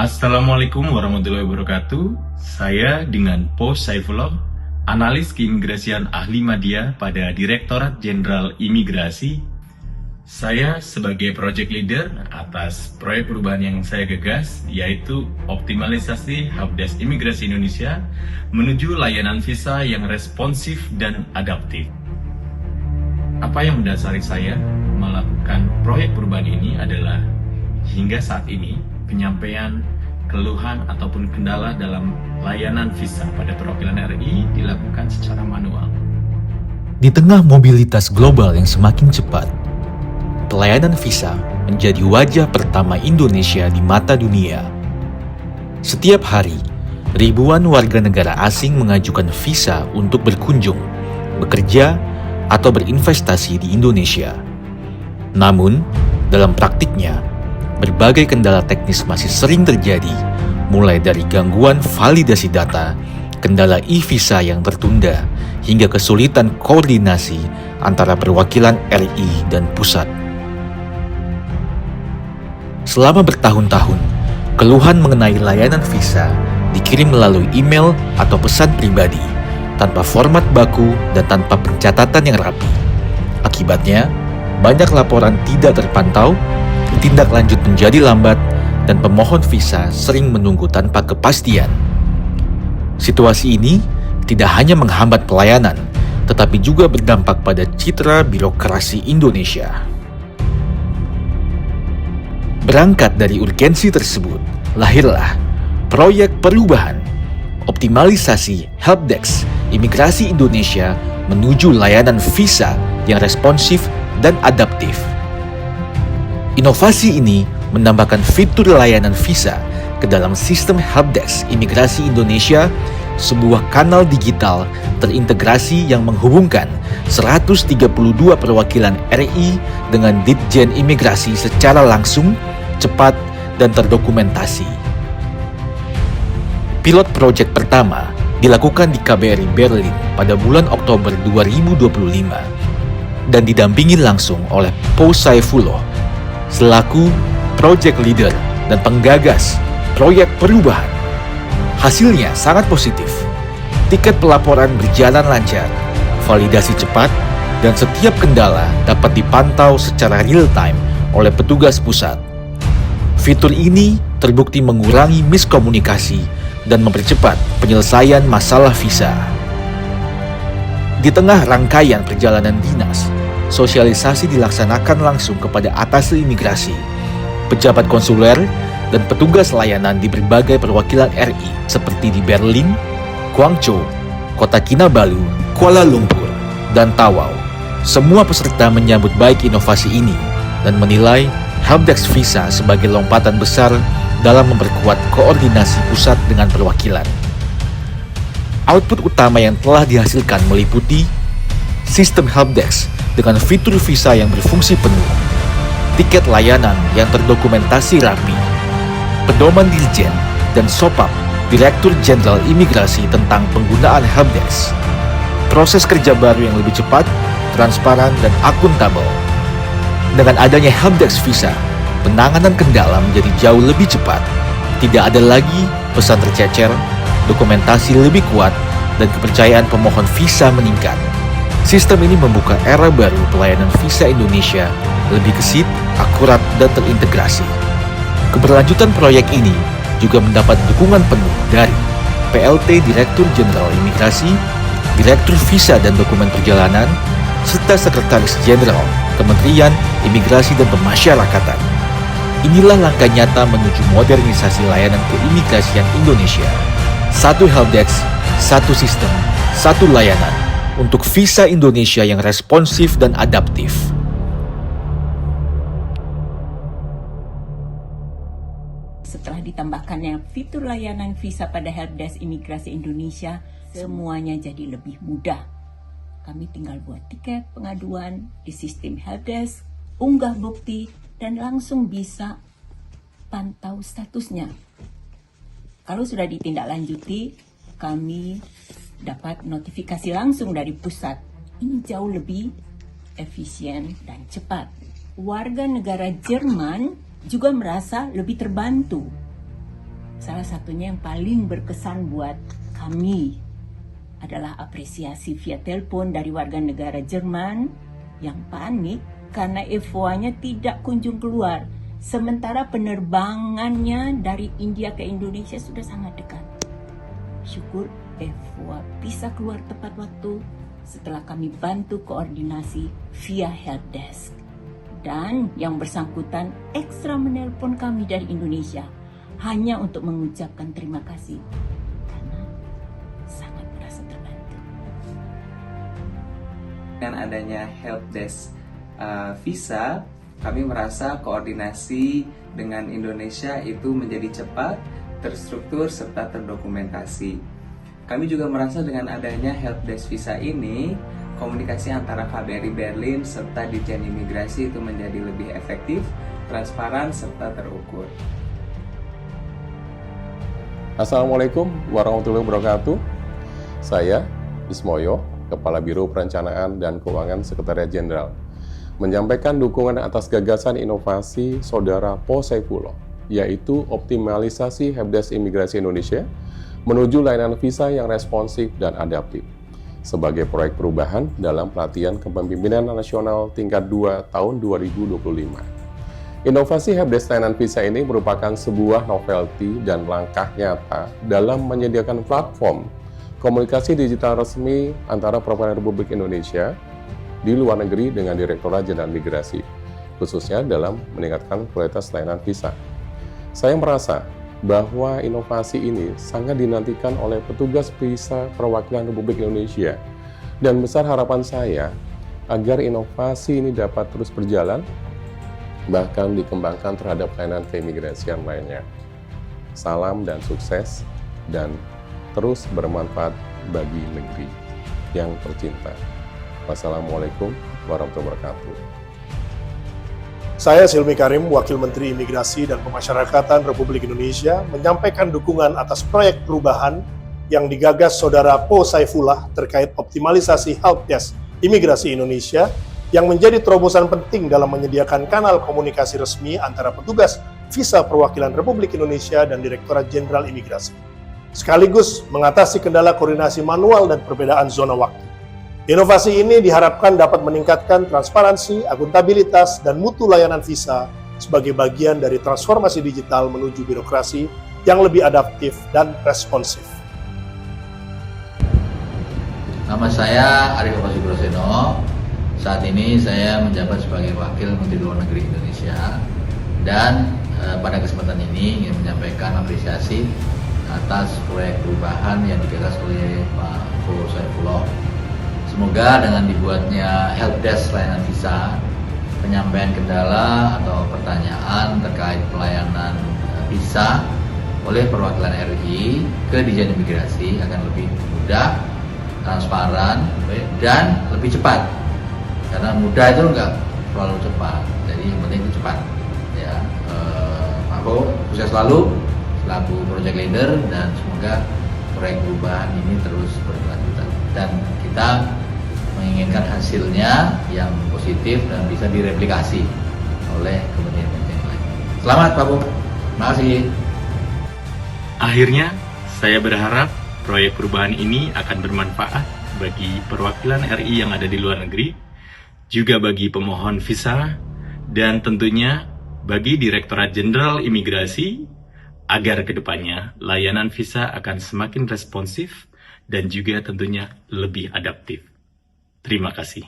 Assalamualaikum warahmatullahi wabarakatuh. Saya dengan Po Saifullah, analis keimigrasian ahli media pada Direktorat Jenderal Imigrasi. Saya sebagai project leader atas proyek perubahan yang saya gagas, yaitu optimalisasi Helpdesk Imigrasi Indonesia menuju layanan visa yang responsif dan adaptif. Apa yang mendasari saya melakukan proyek perubahan ini adalah hingga saat ini penyampaian keluhan ataupun kendala dalam layanan visa pada perwakilan RI dilakukan secara manual. Di tengah mobilitas global yang semakin cepat, pelayanan visa menjadi wajah pertama Indonesia di mata dunia. Setiap hari, ribuan warga negara asing mengajukan visa untuk berkunjung, bekerja, atau berinvestasi di Indonesia. Namun, dalam praktiknya, berbagai kendala teknis masih sering terjadi, mulai dari gangguan validasi data, kendala e-visa yang tertunda, hingga kesulitan koordinasi antara perwakilan RI dan pusat. Selama bertahun-tahun, keluhan mengenai layanan visa dikirim melalui email atau pesan pribadi, tanpa format baku dan tanpa pencatatan yang rapi. Akibatnya, banyak laporan tidak terpantau, tindak lanjut menjadi lambat, dan pemohon visa sering menunggu tanpa kepastian. Situasi ini tidak hanya menghambat pelayanan, tetapi juga berdampak pada citra birokrasi Indonesia. Berangkat dari urgensi tersebut, lahirlah proyek perubahan optimalisasi Helpdesk Imigrasi Indonesia menuju layanan visa yang responsif dan adaptif. Inovasi ini menambahkan fitur layanan visa ke dalam sistem Helpdesk Imigrasi Indonesia, sebuah kanal digital terintegrasi yang menghubungkan 132 perwakilan RI dengan Ditjen Imigrasi secara langsung, cepat, dan terdokumentasi. Pilot proyek pertama dilakukan di KBRI Berlin pada bulan Oktober 2025 dan didampingi langsung oleh Po Saifullah selaku project leader dan penggagas proyek perubahan. Hasilnya sangat positif. Tiket pelaporan berjalan lancar, validasi cepat, dan setiap kendala dapat dipantau secara real-time oleh petugas pusat. Fitur ini terbukti mengurangi miskomunikasi dan mempercepat penyelesaian masalah visa. Di tengah rangkaian perjalanan dinas, sosialisasi dilaksanakan langsung kepada atasé imigrasi, pejabat konsuler, dan petugas layanan di berbagai perwakilan RI seperti di Berlin, Guangzhou, Kota Kinabalu, Kuala Lumpur, dan Tawau. Semua peserta menyambut baik inovasi ini dan menilai Helpdesk Visa sebagai lompatan besar dalam memperkuat koordinasi pusat dengan perwakilan. Output utama yang telah dihasilkan meliputi sistem Helpdesk dengan fitur visa yang berfungsi penuh, tiket layanan yang terdokumentasi rapi, pedoman Dirjen dan SOPAP Direktur Jenderal Imigrasi tentang penggunaan Helpdesk, proses kerja baru yang lebih cepat, transparan, dan akuntabel. Dengan adanya Helpdesk Visa, penanganan kendala menjadi jauh lebih cepat. Tidak ada lagi pesan tercecer, dokumentasi lebih kuat, dan kepercayaan pemohon visa meningkat. Sistem ini membuka era baru pelayanan visa Indonesia, lebih gesit, akurat, dan terintegrasi. Keberlanjutan proyek ini juga mendapat dukungan penuh dari PLT Direktur Jenderal Imigrasi, Direktur Visa dan Dokumen Perjalanan, serta Sekretaris Jenderal Kementerian Imigrasi dan Pemasyarakatan. Inilah langkah nyata menuju modernisasi layanan keimigrasian Indonesia. Satu Helpdesk, satu sistem, satu layanan untuk visa Indonesia yang responsif dan adaptif. Setelah ditambahkannya fitur layanan visa pada Helpdesk Imigrasi Indonesia, semuanya jadi lebih mudah. Kami tinggal buat tiket pengaduan di sistem Helpdesk, unggah bukti, dan langsung bisa pantau statusnya. Kalau sudah ditindaklanjuti, kami dapat notifikasi langsung dari pusat. Ini jauh lebih efisien dan cepat. Warga negara Jerman juga merasa lebih terbantu Salah satunya yang paling berkesan buat kami adalah apresiasi via telepon dari warga negara Jerman yang panik karena EVOA-nya tidak kunjung keluar, sementara penerbangannya dari India ke Indonesia sudah sangat dekat. Syukur EVOA bisa keluar tepat waktu setelah kami bantu koordinasi via helpdesk. Dan yang bersangkutan ekstra menelpon kami dari Indonesia hanya untuk mengucapkan terima kasih karena sangat merasa terbantu. Dengan adanya helpdesk visa, kami merasa koordinasi dengan Indonesia itu menjadi cepat, terstruktur, serta terdokumentasi. Kami juga merasa dengan adanya helpdesk visa ini, komunikasi antara KBRI Berlin serta Ditjen Imigrasi itu menjadi lebih efektif, transparan, serta terukur. Assalamualaikum warahmatullahi wabarakatuh. Saya Ismoyo, Kepala Biro Perencanaan dan Keuangan Sekretariat Jenderal, menyampaikan dukungan atas gagasan inovasi Saudara Po Saifullah, yaitu optimalisasi helpdesk imigrasi Indonesia menuju layanan visa yang responsif dan adaptif sebagai proyek perubahan dalam pelatihan kepemimpinan nasional tingkat 2 tahun 2025. Inovasi helpdesk layanan visa ini merupakan sebuah novelty dan langkah nyata dalam menyediakan platform komunikasi digital resmi antara Perwakilan Republik Indonesia di luar negeri dengan Direktorat Jenderal Imigrasi, khususnya dalam meningkatkan kualitas layanan visa. Saya merasa bahwa inovasi ini sangat dinantikan oleh petugas visa perwakilan Republik Indonesia, dan besar harapan saya agar inovasi ini dapat terus berjalan, bahkan dikembangkan terhadap layanan keimigrasian lainnya. Salam dan sukses, dan terus bermanfaat bagi negeri yang tercinta. Wassalamualaikum warahmatullahi wabarakatuh. Saya Silmi Karim, Wakil Menteri Imigrasi dan Pemasyarakatan Republik Indonesia, menyampaikan dukungan atas proyek perubahan yang digagas Saudara Po Saifullah terkait optimalisasi helpdesk imigrasi Indonesia yang menjadi terobosan penting dalam menyediakan kanal komunikasi resmi antara petugas visa perwakilan Republik Indonesia dan Direktorat Jenderal Imigrasi, sekaligus mengatasi kendala koordinasi manual dan perbedaan zona waktu. Inovasi ini diharapkan dapat meningkatkan transparansi, akuntabilitas, dan mutu layanan visa sebagai bagian dari transformasi digital menuju birokrasi yang lebih adaptif dan responsif. Nama saya Arif Subroseno. Saat ini saya menjabat sebagai Wakil Menteri Luar Negeri Indonesia, dan pada kesempatan ini ingin menyampaikan apresiasi atas proyek perubahan yang digagas oleh Pak Po Saifullah. Semoga dengan dibuatnya helpdesk layanan visa, penyampaian kendala atau pertanyaan terkait pelayanan visa oleh perwakilan RI ke Ditjen Imigrasi akan lebih mudah, transparan, dan lebih cepat. Karena mudah itu enggak terlalu cepat, jadi yang penting itu cepat. Ya, Pak Po, sukses selalu selaku project leader, dan semoga proyek perubahan ini terus berkelanjutan, dan kita menginginkan hasilnya yang positif dan bisa direplikasi oleh kementerian lain. Selamat Pak Po, terima kasih. Akhirnya, saya berharap proyek perubahan ini akan bermanfaat bagi perwakilan RI yang ada di luar negeri, juga bagi pemohon visa, dan tentunya bagi Direktorat Jenderal Imigrasi, agar kedepannya layanan visa akan semakin responsif dan juga tentunya lebih adaptif. Terima kasih.